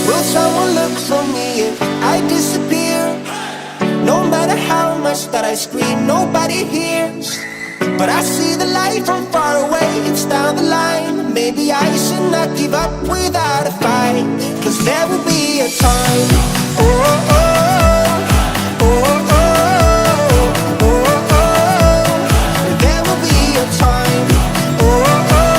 Will someone look for me if I disappear? No matter how much that I scream, nobody hears. But I see the light from far away, it's down the line. Maybe I should not give up without a fight, 'cause there will be a time. Oh, oh, oh, oh, oh, oh, oh, oh. There will be a time. Oh, oh, oh,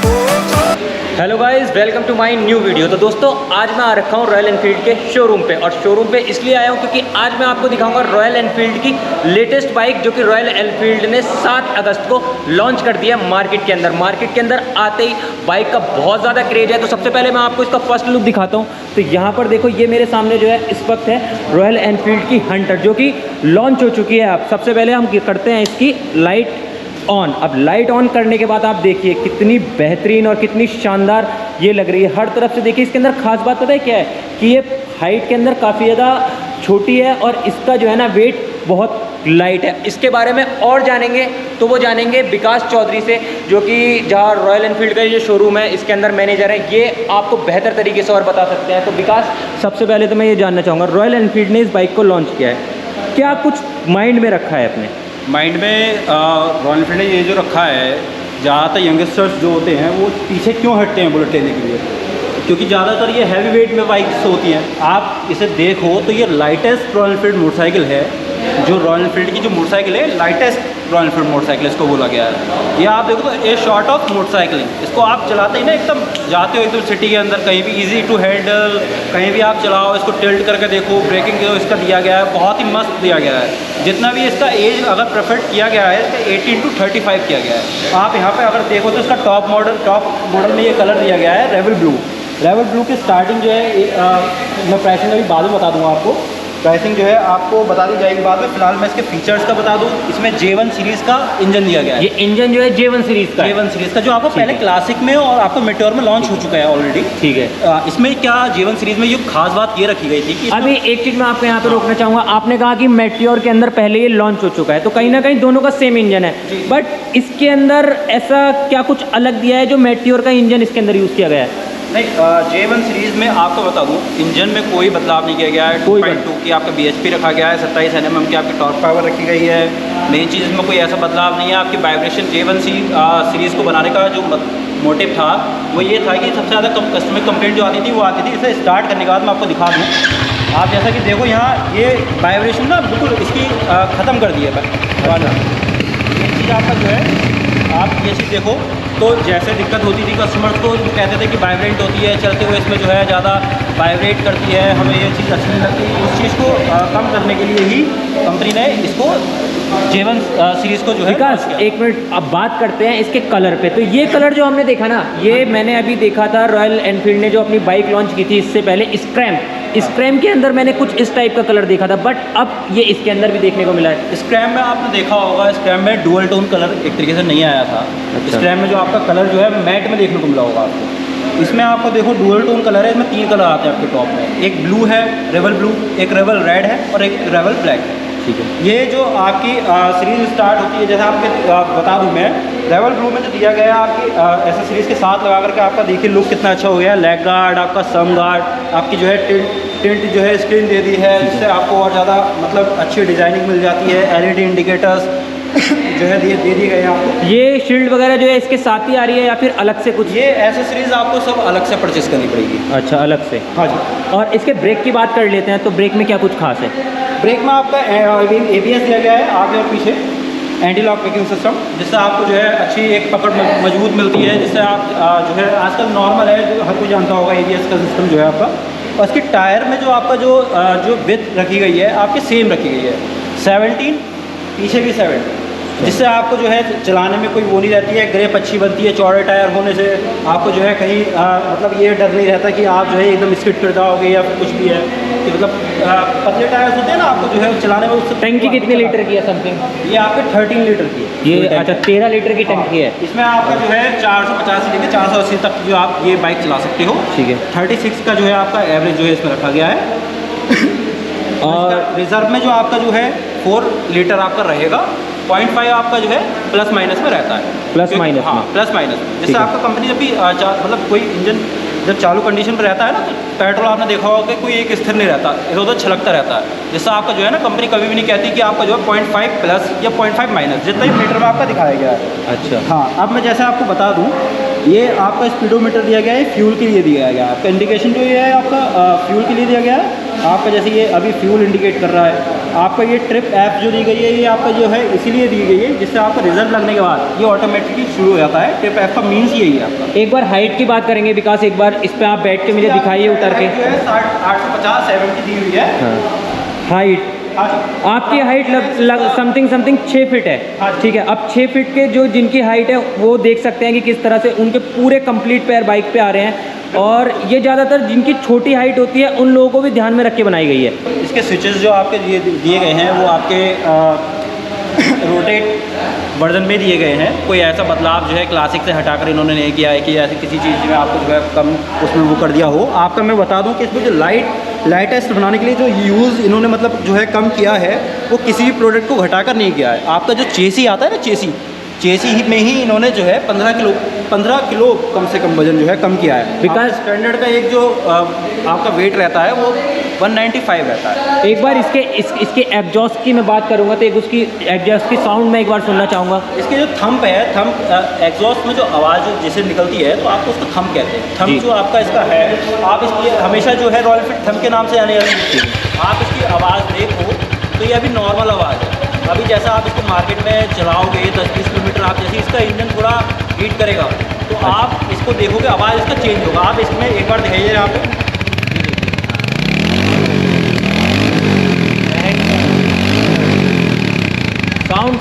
oh, oh. Hello guys, welcome to my new video. तो दोस्तों, आज मैं आ रखा हूँ royal Enfield के showroom पे, और showroom पे इसलिए आया हूँ क्योंकि आज मैं आपको दिखाऊंगा रॉयल एनफील्ड की लेटेस्ट बाइक, जो कि रॉयल एनफील्ड ने 7 अगस्त को लॉन्च कर दिया मार्केट के अंदर। मार्केट के अंदर आते ही बाइक का बहुत ज़्यादा क्रेज है। तो सबसे पहले मैं आपको इसका फर्स्ट लुक दिखाता हूँ। तो यहाँ पर देखो, ये मेरे सामने जो है इस वक्त है रॉयल एनफील्ड की हंटर, जो कि लॉन्च हो चुकी है। अब सबसे पहले हम करते हैं इसकी लाइट ऑन। अब लाइट ऑन करने के बाद आप देखिए कितनी बेहतरीन और कितनी शानदार ये लग रही है। हर तरफ से देखिए, इसके अंदर खास बात पता है क्या है कि ये हाइट के अंदर काफ़ी ज़्यादा छोटी है और इसका जो है ना वेट बहुत लाइट है। इसके बारे में और जानेंगे तो वो जानेंगे विकास चौधरी से, जो कि जहाँ रॉयल एनफील्ड का ये शोरूम है इसके अंदर मैनेजर है। ये आपको बेहतर तरीके से और बता सकते हैं। तो विकास, सबसे पहले तो मैं ये जानना चाहूँगा, रॉयल एनफील्ड ने इस बाइक को लॉन्च किया है, क्या कुछ माइंड में रखा है अपने माइंड में? रॉयल एनफील्ड ने ये जो रखा है, ज़्यादातर यंगस्टर्स जो होते हैं वो पीछे क्यों हटते हैं बुलेट लेने के लिए, क्योंकि ज़्यादातर ये हैवी वेट में बाइक्स होती हैं। आप इसे देखो तो ये लाइटेस्ट रॉयल एनफील्ड मोटरसाइकिल है। जो रॉयल एनफील्ड की जो मोटरसाइकिल है, लाइटेस्ट रॉयल एनफील्ड मोटरसाइकिल इसको बोला गया है। ये आप देखो तो ए शॉर्ट ऑफ मोटरसाइकिलिंग, इसको आप चलाते ही ना एकदम जाते हो एकदम सिटी के अंदर कहीं भी, इजी टू हैंडल, कहीं भी आप चलाओ। इसको टिल्ट करके देखो, ब्रेकिंग जो इसका दिया गया है बहुत ही मस्त दिया गया है। जितना भी इसका एज अगर प्रेफर किया गया है, इसका 18 to 35 किया गया है। आप यहाँ पे अगर देखो तो इसका टॉप मॉडल में ये कलर दिया गया है रेवल ब्लू। रेवल ब्लू की स्टार्टिंग जो है मैं प्राइसिंग अभी बाद में बता दूँगा आपको। प्राइसिंग जो है आपको बता दी जाएगी बाद में। फिलहाल मैं इसके फीचर्स का बता दूं। इसमें J1 सीरीज़ का इंजन दिया गया है। ये इंजन जो है J1 सीरीज़ का, J1 सीरीज़ का, जो आपको पहले क्लासिक में और आपको मेट्योर में लॉन्च हो चुका है ऑलरेडी। ठीक है। इसमें क्या J1 सीरीज़ में ये खास बात ये रखी गई थी कि अभी एक चीज़ मैं आपको यहाँ पे रोकना चाहूँगा। आपने कहा कि मेट्योर के अंदर पहले ये लॉन्च हो चुका है, तो कहीं ना कहीं दोनों का सेम इंजन है, बट इसके अंदर ऐसा क्या कुछ अलग दिया है जो मेट्योर का इंजन इसके अंदर यूज़ किया गया है? नहीं, J1 सीरीज़ में आपको बता दूं, इंजन में कोई बदलाव नहीं किया गया है। 2.2 की आपका BHP रखा गया है, 27 Nm की आपकी टॉर्क पावर रखी गई है। मेन चीज़ इसमें कोई ऐसा बदलाव नहीं है। आपकी वाइब्रेशन J1 सीरीज़ को बनाने का जो मोटिव था वो ये था कि सबसे ज़्यादा कस्टमर कंप्लेंट जो आती थी वो आती थी इसे स्टार्ट करने के बाद। मैं आपको दिखा दूँ, आप जैसा कि देखो यहाँ ये वाइब्रेशन ना बिल्कुल इसकी ख़त्म कर दी है। ये चीज़ आपका जो है, आप ये चीज़ देखो तो जैसे दिक्कत होती थी कस्टमर्स को, वो कहते थे कि वाइब्रेंट होती है चलते हुए, इसमें जो है ज़्यादा वाइब्रेट करती है, हमें ये चीज़ अच्छी नहीं लगती। उस चीज़ को कम करने के लिए ही कंपनी ने इसको J1 सीरीज़ को जो है। विकास, एक मिनट, अब बात करते हैं इसके कलर पे। तो ये कलर जो हमने देखा ना, ये मैंने अभी देखा था रॉयल एनफील्ड ने जो अपनी बाइक लॉन्च की थी इससे पहले, स्क्रैम के अंदर मैंने कुछ इस टाइप का कलर देखा था, बट अब ये इसके अंदर भी देखने को मिला है। स्क्रैम में आपने देखा होगा, स्क्रैम में डुअल टोन कलर एक तरीके से नहीं आया था। स्क्रैम में जो आपका कलर जो है मैट में देखने को मिला होगा आपको। इसमें आपको देखो डुअल टोन कलर है, इसमें 3 कलर आते हैं आपके टॉप में। एक ब्लू है, रेवल ब्लू, एक रेवल रेड है और एक रेवल ब्लैक है। ठीक है। ये जो आपकी सीरीज़ स्टार्ट होती है, जैसे आपके बता दूं मैं, रेवल ब्लू में जो दिया गया है आपकी ऐसा सीरीज़ के साथ लगा करके आपका देखिए लुक कितना अच्छा हो गया है। लेग गार्ड, आपका सम गार्ड, आपकी जो है टिल्ट जो है स्क्रीन दे दी है, जिससे आपको और ज़्यादा मतलब अच्छी डिज़ाइनिंग मिल जाती है। LED इंडिकेटर्स जो है दे दी गई है आपको। ये शील्ड वगैरह जो है इसके साथ ही आ रही है या फिर अलग से कुछ? ये एसेसरीज आपको सब अलग से परचेस करनी पड़ेगी। अच्छा, अलग से। हाँ जी। और इसके ब्रेक की बात कर लेते हैं, तो ब्रेक में क्या कुछ खास है? ब्रेक में आपका ABS दिया गया है आगे और पीछे, एंटी लॉक ब्रेकिंग सिस्टम, जिससे आपको जो है अच्छी एक पकड़ मजबूत मिलती है, जिससे आप जो है आजकल नॉर्मल है, जो हर कोई जानता होगा ABS का सिस्टम जो है आपका। और इसकी टायर में जो आपका जो विड्थ रखी गई है आपकी सेम रखी गई है, 17, पीछे भी 17, जिससे आपको जो है चलाने में कोई वो नहीं रहती है, ग्रिप अच्छी बनती है। चौड़े टायर होने से आपको जो है कहीं मतलब ये डर नहीं रहता कि आप जो है एकदम स्किड कर जाओगे या फिर कुछ भी है कि मतलब पतले टायर्स होते हैं ना, आपको जो है चलाने में उससे। टंकी कितने लीटर की है समथिंग? ये आपके 13 लीटर की है। ये अच्छा 13 लीटर की टंकी है। इसमें आपका जो है 450 से लेकर 480 तक जो आप ये बाइक चला सकते हो। ठीक है। 36 का जो है आपका एवरेज जो है इसमें रखा गया है। और रिजर्व में जो आपका जो है 4 लीटर आपका रहेगा। 0.5 आपका जो है प्लस माइनस में रहता है। Plus minus? हाँ, प्लस माइनस, जिससे आपका कंपनी जब भी मतलब कोई इंजन जब चालू कंडीशन पर रहता है ना तो पेट्रोल आपने देखा होगा कि कोई एक स्थिर नहीं रहता, इधर उधर छलकता रहता है, जिससे आपका जो है ना कंपनी कभी भी नहीं कहती कि आपका जो है 0.5 प्लस या 0.5 माइनस जितना ही मीटर में आपका दिखाया गया है। अच्छा हाँ, अब मैं जैसे आपको बता दूँ, ये आपका स्पीडोमीटर दिया गया है, फ्यूल के लिए दिया गया है। आपका इंडिकेशन जो ये है आपका फ्यूल के लिए दिया गया है। आपका जैसे ये अभी फ्यूल इंडिकेट कर रहा है। आपका ये ट्रिप ऐप जो दी गई है, ये आपका जो है इसीलिए दी गई है जिससे आपका रिजल्ट लगने के बाद ये ऑटोमेटिकली शुरू हो जाता है। ट्रिप ऐप का मीन्स यही है आपका। एक बार हाइट की बात करेंगे विकास, एक बार इस पे आप बैठ के मुझे दिखाइए उतर के। जो है 850 70 दी हुई है। हाइट आपकी हाइट समथिंग 6 फीट है, ठीक है। अब 6 फीट के जो जिनकी हाइट है वो देख सकते हैं कि किस तरह से उनके पूरे कंप्लीट पैर बाइक पे आ रहे हैं, और ये ज़्यादातर जिनकी छोटी हाइट होती है उन लोगों को भी ध्यान में रख के बनाई गई है। इसके स्विचेस जो आपके दिए गए हैं वो आपके रोटेट वर्जन में दिए गए हैं। कोई ऐसा बदलाव जो है क्लासिक से हटाकर इन्होंने नहीं किया है कि ऐसे किसी चीज़ में आपको जो है कम उसमें वो कर दिया हो। आपका मैं बता दूं कि इसमें जो लाइटेस्ट बनाने के लिए जो यूज़ इन्होंने मतलब जो है कम किया है, वो किसी भी प्रोडक्ट को घटाकर नहीं किया है। आपका जो चेसी आता है ना, चेसी ही में ही इन्होंने जो है 15 किलो कम से कम वजन जो है कम किया है। बिकॉज स्टैंडर्ड का एक जो आपका वेट रहता है वो 195 रहता है। एक बार इसके एग्जॉस्ट की मैं बात करूँगा तो एक उसकी एग्जॉस्ट की साउंड मैं एक बार सुनना चाहूँगा। इसके जो थंब है, एग्जॉस्ट में जो आवाज़ जिसे निकलती है तो आपको उसको थंब कहते हैं। थंब जो आपका इसका है, आप इसकी हमेशा जो है रॉयल एनफील्ड थंब के नाम से आने वाली है। आप इसकी आवाज़ देखो तो ये अभी नॉर्मल आवाज़ है। अभी जैसा आप इसको मार्केट में चलाओगे 10-20 किलोमीटर, आप जैसे इसका इंजन थोड़ा हीट करेगा तो आप इसको देखोगे आवाज़ इसका चेंज होगा। आप इसमें एक बार दिखाइए यहाँ पे,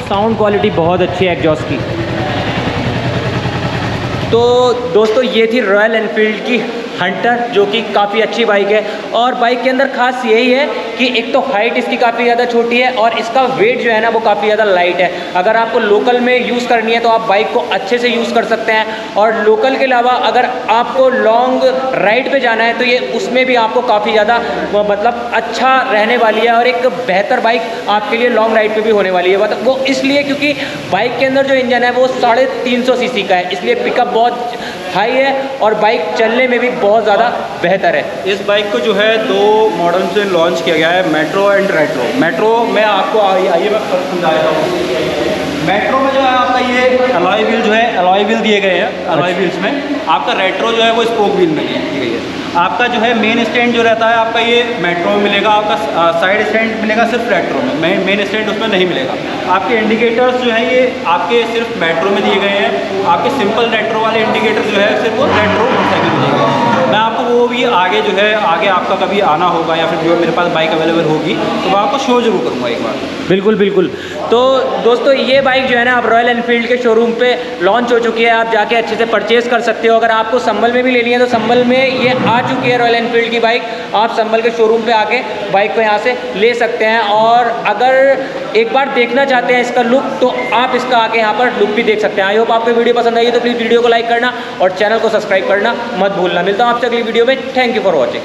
साउंड क्वालिटी बहुत अच्छी है एग्जॉस्ट की। तो दोस्तों ये थी रॉयल एनफील्ड की हंटर, जो कि काफ़ी अच्छी बाइक है। और बाइक के अंदर खास यही है कि एक तो हाइट इसकी काफ़ी ज़्यादा छोटी है और इसका वेट जो है ना वो काफ़ी ज़्यादा लाइट है। अगर आपको लोकल में यूज़ करनी है तो आप बाइक को अच्छे से यूज़ कर सकते हैं, और लोकल के अलावा अगर आपको लॉन्ग राइड पे जाना है तो ये उसमें भी आपको काफ़ी ज़्यादा मतलब अच्छा रहने वाली है, और एक बेहतर बाइक आपके लिए लॉन्ग राइड पे भी होने वाली है। वो इसलिए क्योंकि बाइक के अंदर जो इंजन है वो 350 सीसी का है, इसलिए पिकअप बहुत हाई है और बाइक चलने में भी बहुत ज़्यादा बेहतर है। इस बाइक को जो है 2 मॉडल से लॉन्च किया गया है, मेट्रो एंड रेट्रो। मेट्रो में आपको आइए मैं समझा देता हूँ। मेट्रो में जो है आपका ये अलॉय व्हील जो है, अलॉय व्हील दिए गए हैं। अलॉय व्हील्स में आपका रेट्रो जो है वो स्पोक व्हील में दी गई है। आपका जो है मेन स्टैंड जो रहता है आपका ये मेट्रो में मिलेगा, आपका साइड स्टैंड मिलेगा सिर्फ रेट्रो में, मेन स्टैंड उसमें नहीं मिलेगा। आपके इंडिकेटर्स जो है ये आपके सिर्फ मेट्रो में दिए गए हैं। आपके सिंपल रेट्रो वाले इंडिकेटर जो है सिर्फ वो रेट्रो मोटरसाइकिल में दिए गए हैं। मैं आपको वो भी आगे जो है आगे आपका कभी आना होगा या फिर जो मेरे पास बाइक अवेलेबल होगी तो मैं आपको शो जरूर करूँगा एक बार। बिल्कुल। तो दोस्तों ये बाइक जो है ना आप रॉयल एनफील्ड के शोरूम पे लॉन्च हो चुकी है, आप जाके अच्छे से परचेज कर सकते हो। अगर आपको संभल में भी लेनी है तो संभल में ये आ चुकी है रॉयल एनफील्ड की बाइक। आप संभल के शोरूम पे आके बाइक को यहाँ से ले सकते हैं, और अगर एक बार देखना चाहते हैं इसका लुक तो आप इसका आके यहाँ पर लुक भी देख सकते हैं। आई होप आपको वीडियो पसंद आई है तो प्लीज़ वीडियो को लाइक करना और चैनल को सब्सक्राइब करना मत भूलना। मिलता हूँ आपसे अगली वीडियो में। Thank you for watching.